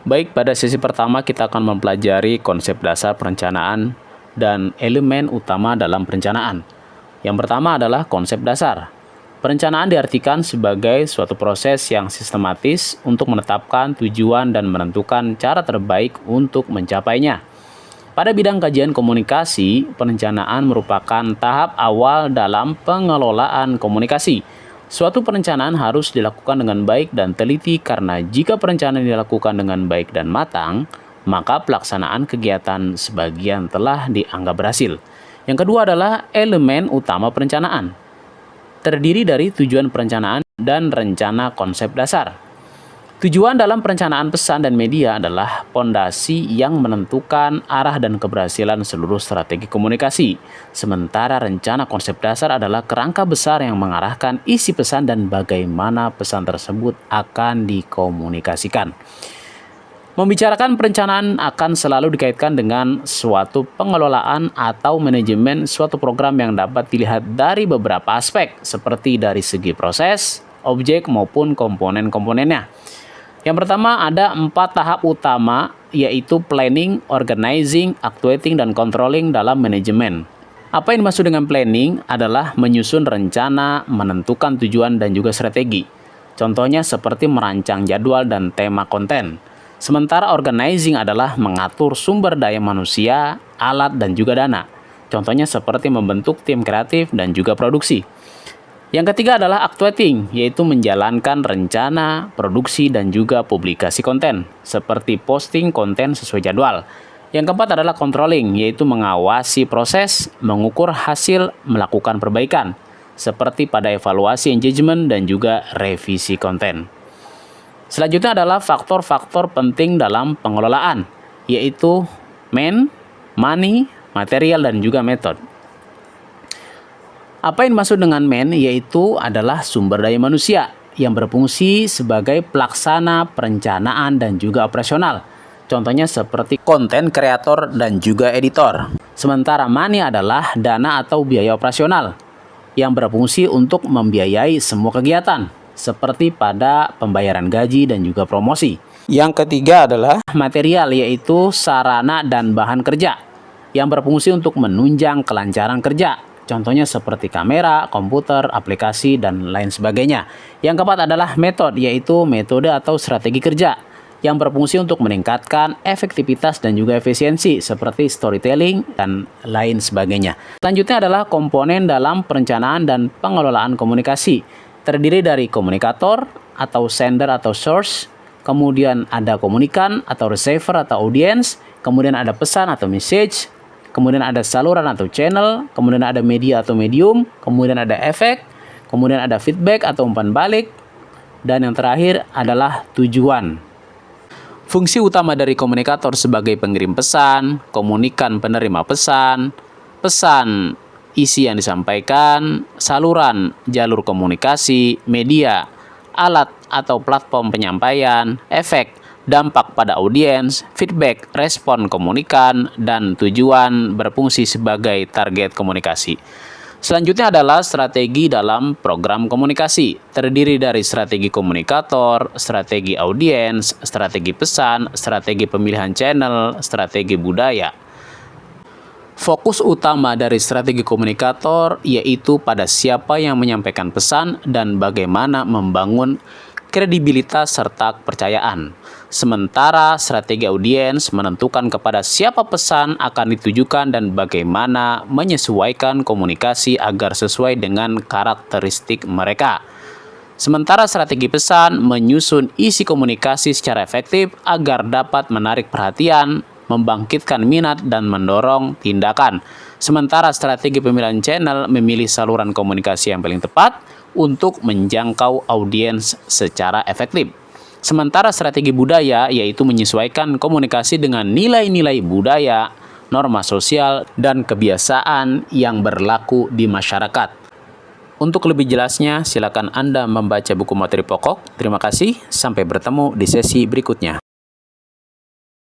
Baik, pada sesi pertama kita akan mempelajari konsep dasar perencanaan dan elemen utama dalam perencanaan. Yang pertama adalah konsep dasar. Perencanaan diartikan sebagai suatu proses yang sistematis untuk menetapkan tujuan dan menentukan cara terbaik untuk mencapainya. Pada bidang kajian komunikasi, perencanaan merupakan tahap awal dalam pengelolaan komunikasi. Suatu perencanaan harus dilakukan dengan baik dan teliti karena jika perencanaan dilakukan dengan baik dan matang, maka pelaksanaan kegiatan sebagian telah dianggap berhasil. Yang kedua adalah elemen utama perencanaan. Terdiri dari tujuan perencanaan dan rencana konsep dasar. Tujuan dalam perencanaan pesan dan media adalah pondasi yang menentukan arah dan keberhasilan seluruh strategi komunikasi. Sementara rencana konsep dasar adalah kerangka besar yang mengarahkan isi pesan dan bagaimana pesan tersebut akan dikomunikasikan. Membicarakan perencanaan akan selalu dikaitkan dengan suatu pengelolaan atau manajemen suatu program yang dapat dilihat dari beberapa aspek, seperti dari segi proses, objek maupun komponen-komponennya. Yang pertama ada 4 tahap utama, yaitu planning, organizing, actuating, dan controlling dalam manajemen. Apa yang dimaksud dengan planning adalah menyusun rencana, menentukan tujuan dan juga strategi. Contohnya seperti merancang jadwal dan tema konten. Sementara organizing adalah mengatur sumber daya manusia, alat, dan juga dana. Contohnya seperti membentuk tim kreatif dan juga produksi. Yang ketiga adalah actuating, yaitu menjalankan rencana, produksi, dan juga publikasi konten, seperti posting konten sesuai jadwal. Yang keempat adalah controlling, yaitu mengawasi proses, mengukur hasil, melakukan perbaikan, seperti pada evaluasi engagement dan juga revisi konten. Selanjutnya adalah faktor-faktor penting dalam pengelolaan, yaitu man, money, material, dan juga method. Apa yang dimaksud dengan man yaitu adalah sumber daya manusia yang berfungsi sebagai pelaksana perencanaan dan juga operasional. Contohnya seperti konten kreator dan juga editor. Sementara money adalah dana atau biaya operasional yang berfungsi untuk membiayai semua kegiatan seperti pada pembayaran gaji dan juga promosi. Yang ketiga adalah material, yaitu sarana dan bahan kerja yang berfungsi untuk menunjang kelancaran kerja. Contohnya seperti kamera, komputer, aplikasi, dan lain sebagainya. Yang keempat adalah metode, yaitu metode atau strategi kerja yang berfungsi untuk meningkatkan efektivitas dan juga efisiensi seperti storytelling dan lain sebagainya. Selanjutnya adalah komponen dalam perencanaan dan pengelolaan komunikasi. Terdiri dari komunikator atau sender atau source, kemudian ada komunikan atau receiver atau audience, kemudian ada pesan atau message, kemudian ada saluran atau channel, kemudian ada media atau medium, kemudian ada efek, kemudian ada feedback atau umpan balik, dan yang terakhir adalah tujuan. Fungsi utama dari komunikator sebagai pengirim pesan, komunikan penerima pesan, pesan isi yang disampaikan, saluran jalur komunikasi, media, alat atau platform penyampaian, efek, dampak pada audiens, feedback, respon komunikan, dan tujuan berfungsi sebagai target komunikasi. Selanjutnya adalah strategi dalam program komunikasi. Terdiri dari strategi komunikator, strategi audiens, strategi pesan, strategi pemilihan channel, strategi budaya. Fokus utama dari strategi komunikator yaitu pada siapa yang menyampaikan pesan dan bagaimana membangun kredibilitas serta kepercayaan. Sementara strategi audiens menentukan kepada siapa pesan akan ditujukan dan bagaimana menyesuaikan komunikasi agar sesuai dengan karakteristik mereka. Sementara strategi pesan menyusun isi komunikasi secara efektif agar dapat menarik perhatian, membangkitkan minat, dan mendorong tindakan. Sementara strategi pemilihan channel memilih saluran komunikasi yang paling tepat untuk menjangkau audiens secara efektif. Sementara strategi budaya yaitu menyesuaikan komunikasi dengan nilai-nilai budaya, norma sosial, dan kebiasaan yang berlaku di masyarakat. Untuk lebih jelasnya, silakan Anda membaca buku materi pokok. Terima kasih, sampai bertemu di sesi berikutnya.